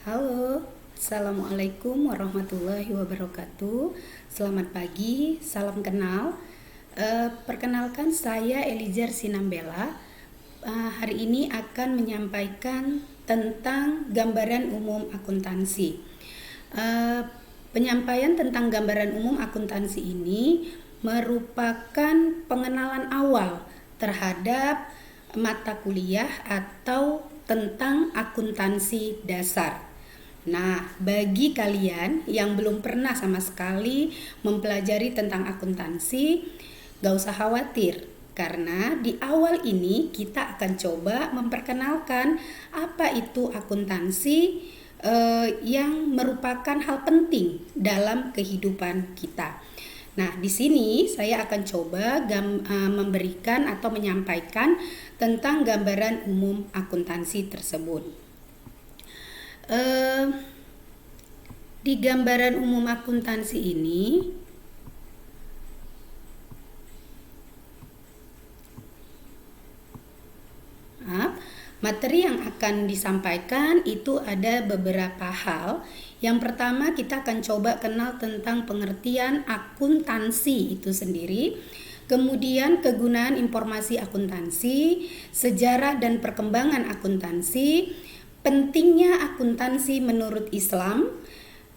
Halo, Assalamualaikum warahmatullahi wabarakatuh. Selamat pagi, salam kenal. Perkenalkan saya Elizer Sinambela. Hari ini akan menyampaikan tentang gambaran umum akuntansi. Penyampaian tentang gambaran umum akuntansi ini merupakan pengenalan awal terhadap mata kuliah atau tentang akuntansi dasar. Nah, bagi kalian yang belum pernah sama sekali mempelajari tentang akuntansi, gak usah khawatir, karena di awal ini kita akan coba memperkenalkan apa itu akuntansi yang merupakan hal penting dalam kehidupan kita. Nah, di sini saya akan coba memberikan atau menyampaikan tentang gambaran umum akuntansi tersebut. Di gambaran umum akuntansi ini materi yang akan disampaikan itu ada beberapa hal. Yang pertama, kita akan coba kenal tentang pengertian akuntansi itu sendiri. Kemudian kegunaan informasi akuntansi, sejarah dan perkembangan akuntansi, pentingnya akuntansi menurut Islam.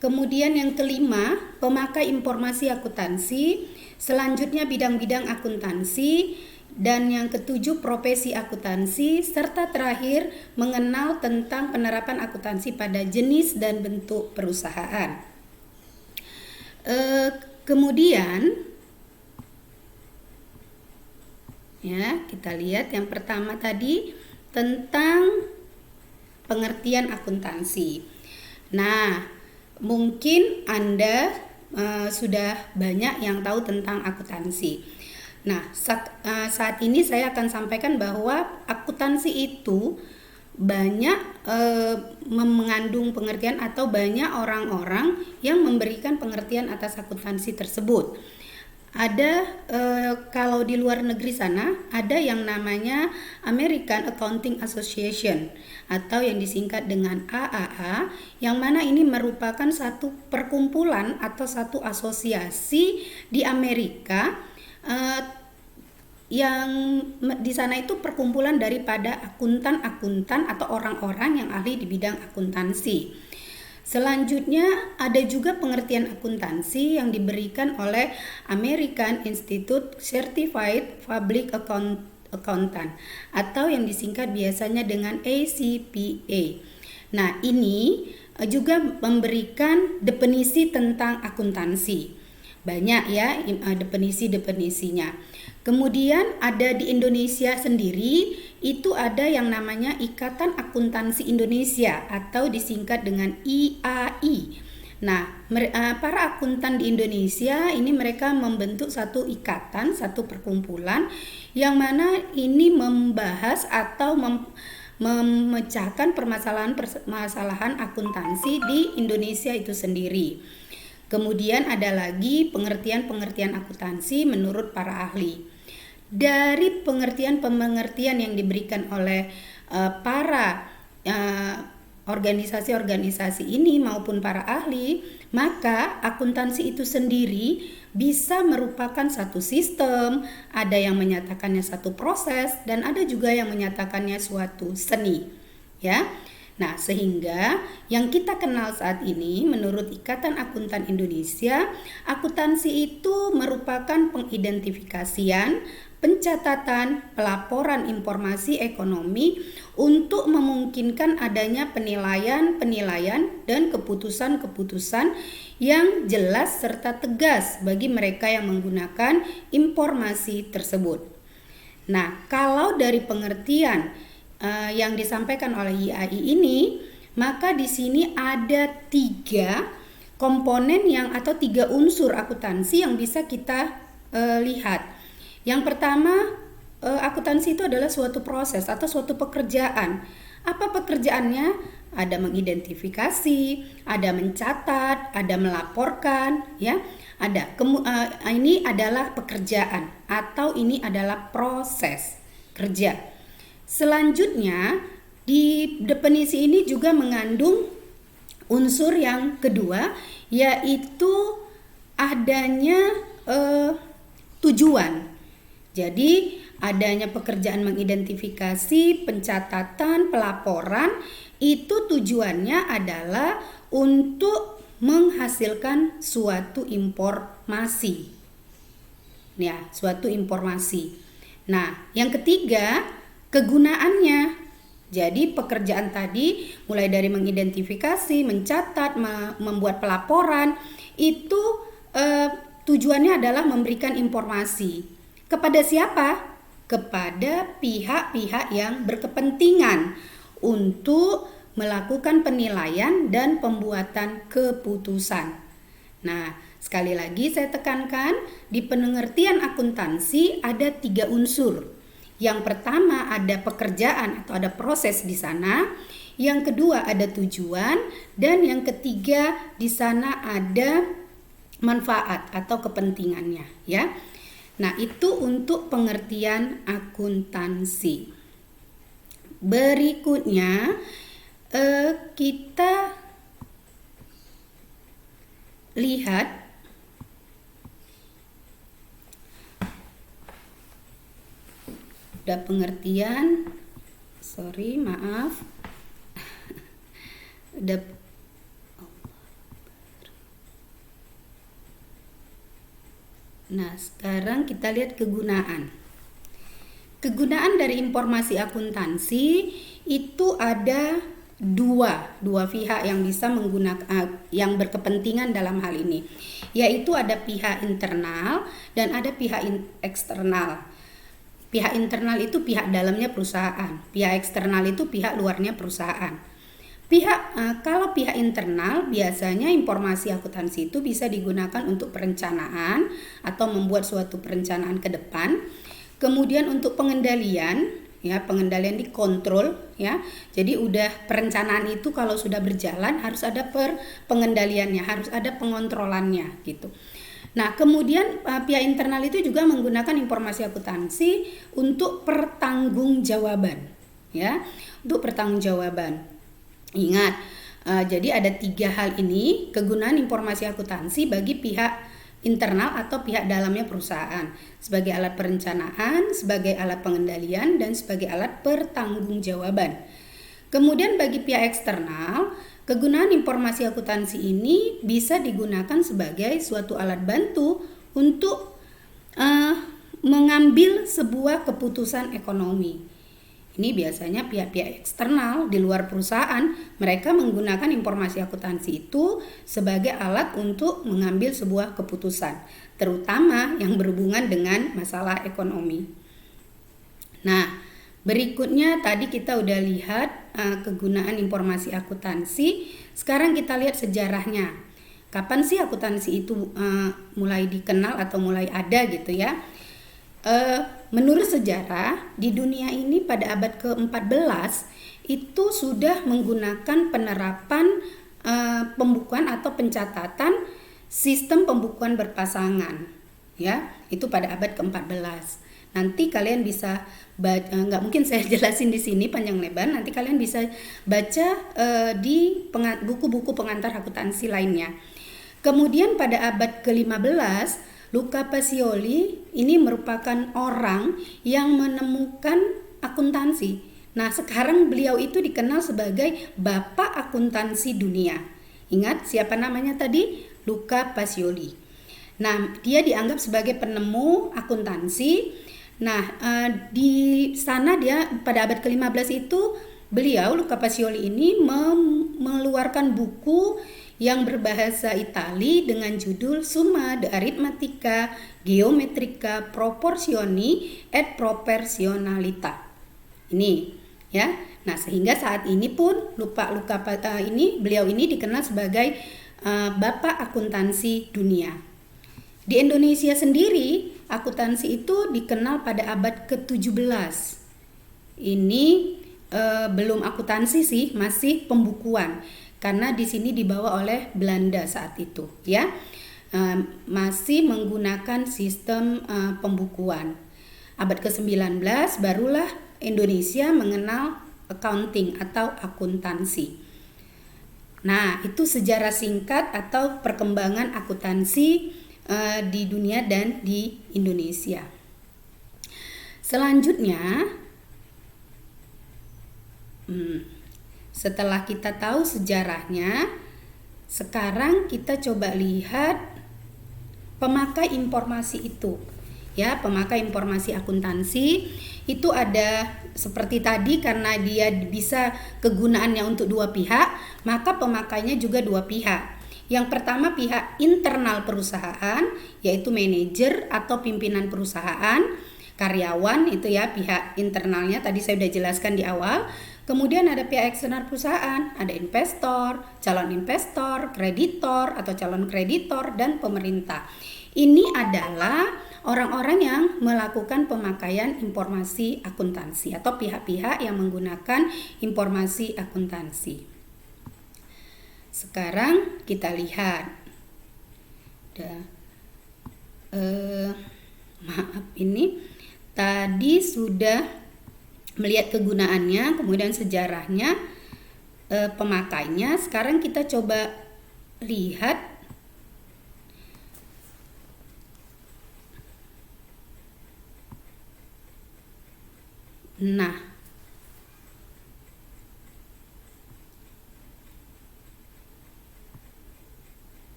Kemudian yang kelima, pemakai informasi akuntansi. Selanjutnya bidang-bidang akuntansi. Dan yang ketujuh, profesi akuntansi, serta terakhir mengenal tentang penerapan akuntansi pada jenis dan bentuk perusahaan. Kemudian ya, kita lihat yang pertama tadi tentang pengertian akuntansi. Nah, mungkin Anda sudah banyak yang tahu tentang akuntansi. Nah, saat ini saya akan sampaikan bahwa akuntansi itu banyak mengandung pengertian atau banyak orang-orang yang memberikan pengertian atas akuntansi tersebut. Ada kalau di luar negeri sana ada yang namanya American Accounting Association atau yang disingkat dengan AAA, yang mana ini merupakan satu perkumpulan atau satu asosiasi di Amerika yang di sana itu perkumpulan daripada akuntan-akuntan atau orang-orang yang ahli di bidang akuntansi. Selanjutnya ada juga pengertian akuntansi yang diberikan oleh American Institute Certified Public Accountant atau yang disingkat biasanya dengan ACPA. Nah, ini juga memberikan definisi tentang akuntansi. Banyak ya definisi-definisinya. Kemudian ada di Indonesia sendiri itu ada yang namanya Ikatan Akuntansi Indonesia atau disingkat dengan IAI. Nah, para akuntan di Indonesia ini mereka membentuk satu ikatan, satu perkumpulan yang mana ini membahas atau memecahkan permasalahan akuntansi di Indonesia itu sendiri. Kemudian ada lagi pengertian-pengertian akuntansi menurut para ahli. Dari pengertian-pengertian yang diberikan oleh para organisasi-organisasi ini maupun para ahli, maka akuntansi itu sendiri bisa merupakan satu sistem, ada yang menyatakannya satu proses, dan ada juga yang menyatakannya suatu seni. Ya. Nah, sehingga yang kita kenal saat ini menurut Ikatan Akuntan Indonesia, akuntansi itu merupakan pengidentifikasian, pencatatan, pelaporan informasi ekonomi untuk memungkinkan adanya penilaian dan keputusan-keputusan yang jelas serta tegas bagi mereka yang menggunakan informasi tersebut. Nah, kalau dari pengertian yang disampaikan oleh IAI ini, maka di sini ada 3 komponen atau 3 unsur akuntansi yang bisa kita lihat. Yang pertama, akuntansi itu adalah suatu proses atau suatu pekerjaan. Apa pekerjaannya? Ada mengidentifikasi, ada mencatat, ada melaporkan, ya. Ini adalah pekerjaan atau ini adalah proses kerja. Selanjutnya, di definisi ini juga mengandung Unsur yang kedua yaitu adanya tujuan. Jadi adanya pekerjaan mengidentifikasi, pencatatan, pelaporan itu tujuannya adalah untuk menghasilkan suatu informasi. Ya, suatu informasi. Nah, yang ketiga, kegunaannya. Jadi pekerjaan tadi mulai dari mengidentifikasi, mencatat, membuat pelaporan itu tujuannya adalah memberikan informasi. Kepada siapa? Kepada pihak-pihak yang berkepentingan untuk melakukan penilaian dan pembuatan keputusan. Nah, sekali lagi saya tekankan, di pengertian akuntansi ada 3 unsur. Yang pertama ada pekerjaan atau ada proses di sana, yang kedua ada tujuan, dan yang ketiga di sana ada manfaat atau kepentingannya, ya. Nah, itu untuk pengertian akuntansi. Berikutnya kita lihat udah pengertian, maaf. Udah. Nah, sekarang kita lihat kegunaan. Kegunaan dari informasi akuntansi itu ada dua pihak yang bisa menggunakan, yang berkepentingan dalam hal ini, yaitu ada pihak internal dan ada pihak eksternal. Pihak internal itu pihak dalamnya perusahaan, pihak eksternal itu pihak luarnya perusahaan. Kalau pihak internal biasanya informasi akuntansi itu bisa digunakan untuk perencanaan atau membuat suatu perencanaan ke depan. Kemudian untuk pengendalian, ya, pengendalian dikontrol, ya. Jadi udah perencanaan itu kalau sudah berjalan harus ada pengendaliannya, harus ada pengontrolannya gitu. Nah, kemudian pihak internal itu juga menggunakan informasi akuntansi untuk pertanggungjawaban, ya, untuk pertanggungjawaban. Ingat, jadi ada 3 hal ini kegunaan informasi akuntansi bagi pihak internal atau pihak dalamnya perusahaan, sebagai alat perencanaan, sebagai alat pengendalian, dan sebagai alat pertanggungjawaban. Kemudian bagi pihak eksternal, kegunaan informasi akuntansi ini bisa digunakan sebagai suatu alat bantu untuk mengambil sebuah keputusan ekonomi. Ini biasanya pihak-pihak eksternal di luar perusahaan, mereka menggunakan informasi akuntansi itu sebagai alat untuk mengambil sebuah keputusan, terutama yang berhubungan dengan masalah ekonomi. Nah, berikutnya tadi kita udah lihat kegunaan informasi akuntansi. Sekarang kita lihat sejarahnya. Kapan sih akuntansi itu mulai dikenal atau mulai ada gitu ya? Menurut sejarah di dunia ini pada abad ke-14 itu sudah menggunakan penerapan pembukuan atau pencatatan sistem pembukuan berpasangan, ya, itu pada abad ke-14. Nanti kalian bisa baca, nggak mungkin saya jelasin di sini panjang lebar, nanti kalian bisa baca di buku-buku pengantar akuntansi lainnya. Kemudian pada abad ke-15 Luca Pacioli ini merupakan orang yang menemukan akuntansi. Nah, sekarang beliau itu dikenal sebagai Bapak Akuntansi Dunia. Ingat siapa namanya tadi? Luca Pacioli. Nah, dia dianggap sebagai penemu akuntansi. Nah, di sana dia pada abad ke-15 itu beliau Luca Pacioli ini mengeluarkan buku yang berbahasa Itali dengan judul Summa de Arithmetica Geometrica Proportioni et Proportionalita. Ini, ya. Nah, sehingga saat ini pun beliau ini dikenal sebagai Bapak Akuntansi Dunia. Di Indonesia sendiri, akuntansi itu dikenal pada abad ke-17. Ini belum akuntansi sih, masih pembukuan. Karena di sini dibawa oleh Belanda saat itu, ya, masih menggunakan sistem pembukuan. Abad ke-19 barulah Indonesia mengenal accounting atau akuntansi. Nah, itu sejarah singkat atau perkembangan akuntansi di dunia dan di Indonesia. Selanjutnya, setelah kita tahu sejarahnya, sekarang kita coba lihat pemakai informasi itu. Ya, pemakai informasi akuntansi itu ada seperti tadi, karena dia bisa kegunaannya untuk dua pihak, maka pemakainya juga dua pihak. Yang pertama pihak internal perusahaan, yaitu manajer atau pimpinan perusahaan, karyawan itu ya pihak internalnya, tadi saya sudah jelaskan di awal. Kemudian ada pihak eksternal perusahaan, ada investor, calon investor, kreditor atau calon kreditor, dan pemerintah. Ini adalah orang-orang yang melakukan pemakaian informasi akuntansi atau pihak-pihak yang menggunakan informasi akuntansi. Sekarang kita lihat. Ini tadi sudah melihat kegunaannya, kemudian sejarahnya, pemakainya. Sekarang kita coba lihat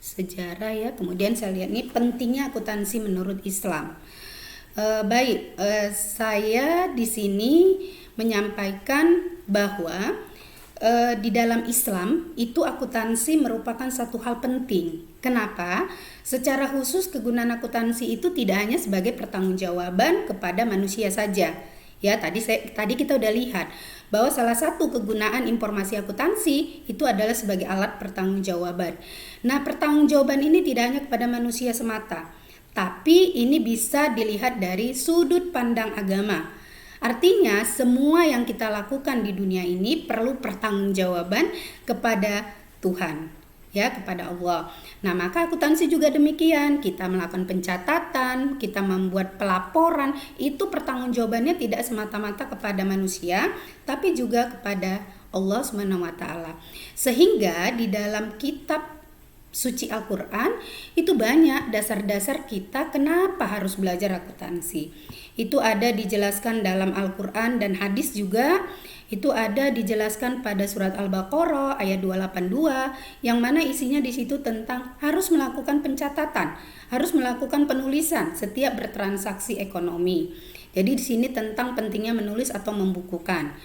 sejarah ya. Kemudian saya lihat nih pentingnya akuntansi menurut Islam. Saya di sini menyampaikan bahwa di dalam Islam itu akuntansi merupakan satu hal penting. Kenapa? Secara khusus kegunaan akuntansi itu tidak hanya sebagai pertanggungjawaban kepada manusia saja. Ya, tadi kita udah lihat bahwa salah satu kegunaan informasi akuntansi itu adalah sebagai alat pertanggungjawaban. Nah, pertanggungjawaban ini tidak hanya kepada manusia semata, tapi ini bisa dilihat dari sudut pandang agama. Artinya semua yang kita lakukan di dunia ini perlu pertanggungjawaban kepada Tuhan, ya, kepada Allah. Nah, maka akuntansi juga demikian. Kita melakukan pencatatan, kita membuat pelaporan, itu pertanggungjawabannya tidak semata-mata kepada manusia, tapi juga kepada Allah SWT. Sehingga di dalam kitab suci Al-Quran itu banyak dasar-dasar kita kenapa harus belajar akuntansi. Itu ada dijelaskan dalam Al-Quran dan hadis juga. Itu ada dijelaskan pada surat Al-Baqarah ayat 282, yang mana isinya di situ tentang harus melakukan pencatatan, harus melakukan penulisan setiap bertransaksi ekonomi. Jadi di sini tentang pentingnya menulis atau membukukan.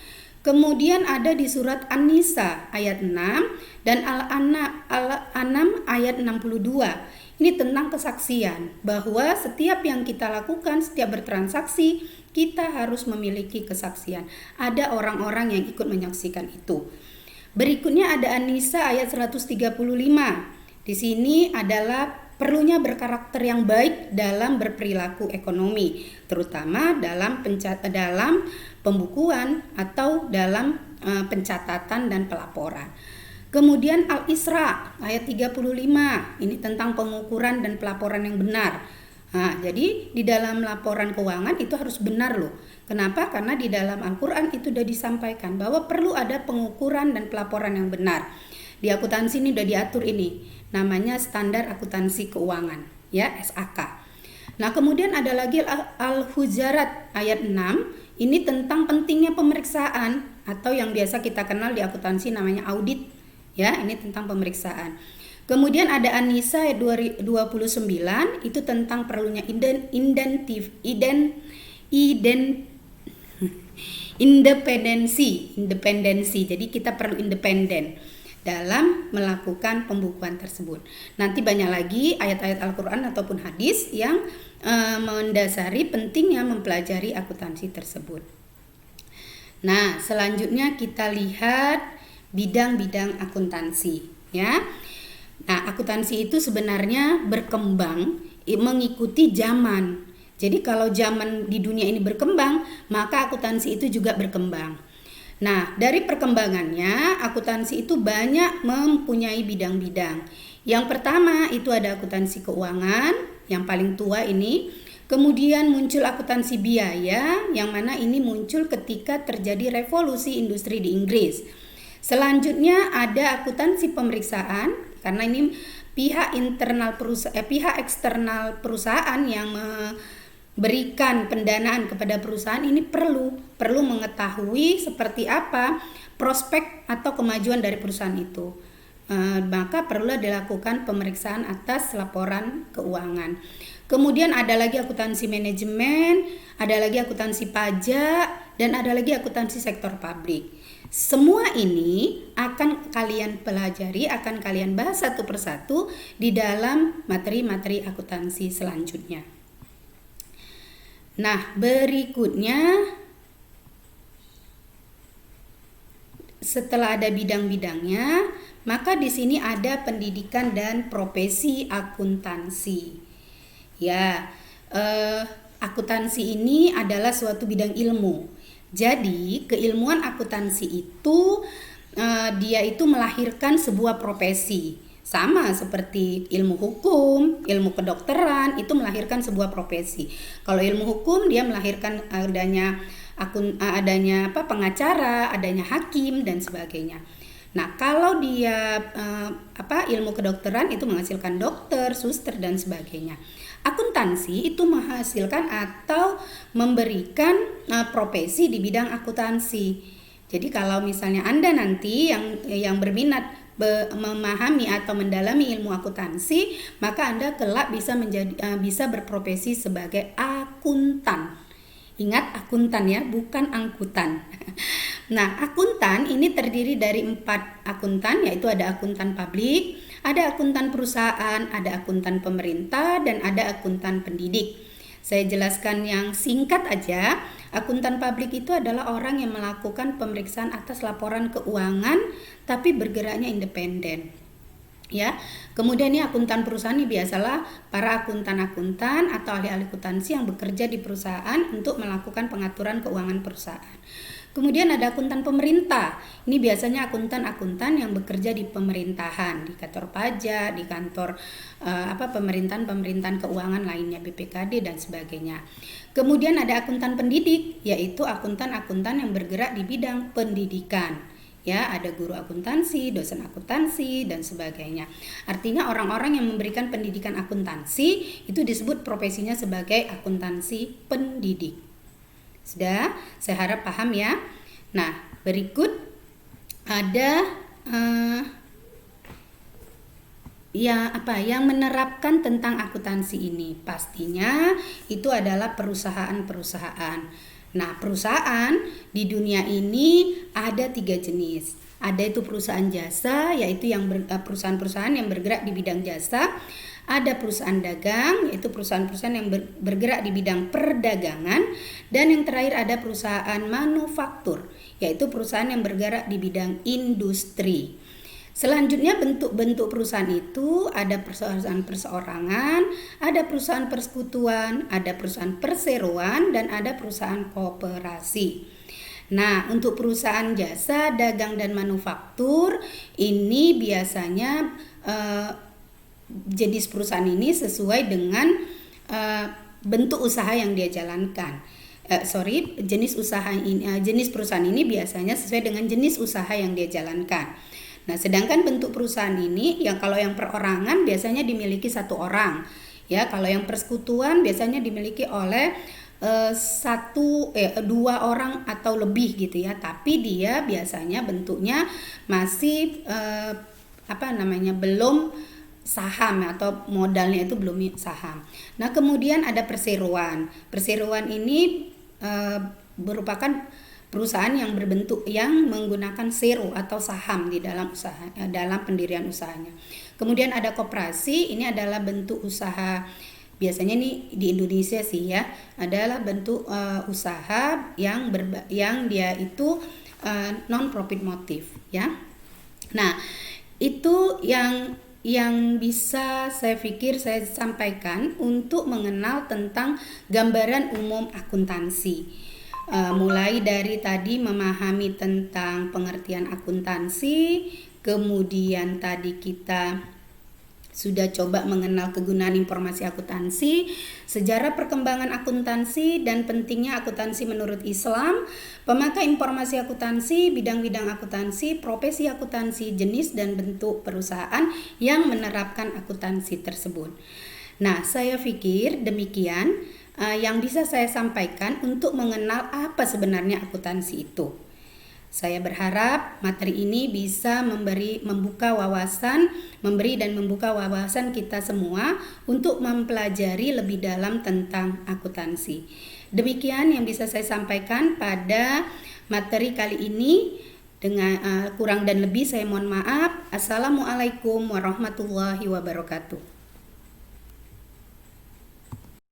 Kemudian ada di surat An-Nisa ayat 6 dan Al-An'am ayat 62. Ini tentang kesaksian, bahwa setiap yang kita lakukan, setiap bertransaksi, kita harus memiliki kesaksian. Ada orang-orang yang ikut menyaksikan itu. Berikutnya ada An-Nisa ayat 135. Di sini adalah perlunya berkarakter yang baik dalam berperilaku ekonomi, terutama dalam pembukuan atau dalam pencatatan dan pelaporan. Kemudian Al-Isra ayat 35, ini tentang pengukuran dan pelaporan yang benar. Nah, jadi di dalam laporan keuangan itu harus benar loh. Kenapa? Karena di dalam Al-Quran itu sudah disampaikan bahwa perlu ada pengukuran dan pelaporan yang benar. Di akuntansi ini sudah diatur ini, namanya standar akuntansi keuangan, ya, SAK. Nah, kemudian ada lagi Al-Hujarat ayat 6, ini tentang pentingnya pemeriksaan atau yang biasa kita kenal di akuntansi namanya audit. Ya, ini tentang pemeriksaan. Kemudian ada An-Nisa ayat 29, itu tentang perlunya independensi. Jadi kita perlu independen dalam melakukan pembukuan tersebut. Nanti banyak lagi ayat-ayat Al-Quran ataupun hadis yang mendasari pentingnya mempelajari akuntansi tersebut. Nah, selanjutnya kita lihat bidang-bidang akuntansi, ya. Nah, akuntansi itu sebenarnya berkembang mengikuti zaman. Jadi kalau zaman di dunia ini berkembang, maka akuntansi itu juga berkembang. Nah, dari perkembangannya, akuntansi itu banyak mempunyai bidang-bidang. Yang pertama itu ada akuntansi keuangan, yang paling tua ini. Kemudian muncul akuntansi biaya, yang mana ini muncul ketika terjadi revolusi industri di Inggris. Selanjutnya ada akuntansi pemeriksaan, karena ini pihak pihak eksternal perusahaan yang memberikan pendanaan kepada perusahaan ini perlu mengetahui seperti apa prospek atau kemajuan dari perusahaan itu. Maka perlu dilakukan pemeriksaan atas laporan keuangan. Kemudian ada lagi akuntansi manajemen, ada lagi akuntansi pajak, dan ada lagi akuntansi sektor publik. Semua ini akan kalian pelajari, akan kalian bahas satu persatu di dalam materi-materi akuntansi selanjutnya. Nah, berikutnya setelah ada bidang-bidangnya, maka di sini ada pendidikan dan profesi akuntansi. Ya, akuntansi ini adalah suatu bidang ilmu. Jadi, keilmuan akuntansi itu dia itu melahirkan sebuah profesi. Sama seperti ilmu hukum, ilmu kedokteran itu melahirkan sebuah profesi. Kalau ilmu hukum dia melahirkan adanya pengacara, adanya hakim dan sebagainya. Nah, kalau dia ilmu kedokteran itu menghasilkan dokter, suster dan sebagainya. Akuntansi itu menghasilkan atau memberikan profesi di bidang akuntansi. Jadi kalau misalnya Anda nanti yang berminat memahami atau mendalami ilmu akuntansi, maka Anda kelak bisa berprofesi sebagai akuntan. Ingat, akuntan ya, bukan angkutan. Nah, akuntan ini terdiri dari 4 akuntan, yaitu ada akuntan publik, ada akuntan perusahaan, ada akuntan pemerintah, dan ada akuntan pendidik. Saya jelaskan yang singkat aja. Akuntan publik itu adalah orang yang melakukan pemeriksaan atas laporan keuangan tapi bergeraknya independen. Ya. Kemudian ini akuntan perusahaan ini biasalah para akuntan-akuntan atau ahli-ahli akuntansi yang bekerja di perusahaan untuk melakukan pengaturan keuangan perusahaan. Kemudian ada akuntan pemerintah. Ini biasanya akuntan-akuntan yang bekerja di pemerintahan, di kantor pajak, di kantor pemerintahan keuangan lainnya, BPKD dan sebagainya. Kemudian ada akuntan pendidik, yaitu akuntan-akuntan yang bergerak di bidang pendidikan. Ya, ada guru akuntansi, dosen akuntansi dan sebagainya. Artinya orang-orang yang memberikan pendidikan akuntansi itu disebut profesinya sebagai akuntansi pendidik. Sudah, saya harap paham ya. Nah, berikut ada yang menerapkan tentang akuntansi ini. Pastinya itu adalah perusahaan-perusahaan. Nah, perusahaan di dunia ini ada 3 jenis. Ada itu perusahaan jasa, yaitu perusahaan-perusahaan yang bergerak di bidang jasa. Ada perusahaan dagang, yaitu perusahaan-perusahaan yang bergerak di bidang perdagangan. Dan yang terakhir ada perusahaan manufaktur, yaitu perusahaan yang bergerak di bidang industri. Selanjutnya bentuk-bentuk perusahaan itu ada perusahaan perseorangan, ada perusahaan persekutuan, ada perusahaan perseroan, dan ada perusahaan koperasi. Nah, untuk perusahaan jasa, dagang, dan manufaktur ini biasanya jenis perusahaan ini sesuai dengan bentuk usaha yang dia jalankan. Jenis perusahaan ini biasanya sesuai dengan jenis usaha yang dia jalankan. Nah, sedangkan bentuk perusahaan ini kalau yang perorangan biasanya dimiliki 1 orang. Ya, kalau yang persekutuan biasanya dimiliki oleh 2 orang atau lebih gitu ya. Tapi dia biasanya bentuknya masih belum saham atau modalnya itu belum saham. Nah, kemudian ada perseroan. Perseroan ini merupakan perusahaan yang berbentuk yang menggunakan sero atau saham di dalam dalam pendirian usahanya. Kemudian ada koperasi, ini adalah bentuk usaha biasanya nih di Indonesia sih ya, adalah bentuk usaha yang dia itu non profit motif ya. Nah, itu yang bisa saya pikir saya sampaikan untuk mengenal tentang gambaran umum akuntansi. Mulai dari tadi memahami tentang pengertian akuntansi, kemudian tadi kita sudah coba mengenal kegunaan informasi akuntansi, sejarah perkembangan akuntansi dan pentingnya akuntansi menurut Islam, pemakai informasi akuntansi, bidang-bidang akuntansi, profesi akuntansi, jenis dan bentuk perusahaan yang menerapkan akuntansi tersebut. Nah, saya pikir demikian yang bisa saya sampaikan untuk mengenal apa sebenarnya akuntansi itu. Saya berharap materi ini bisa memberi dan membuka wawasan kita semua untuk mempelajari lebih dalam tentang akuntansi. Demikian yang bisa saya sampaikan pada materi kali ini. Dengan kurang dan lebih saya mohon maaf. Assalamualaikum warahmatullahi wabarakatuh.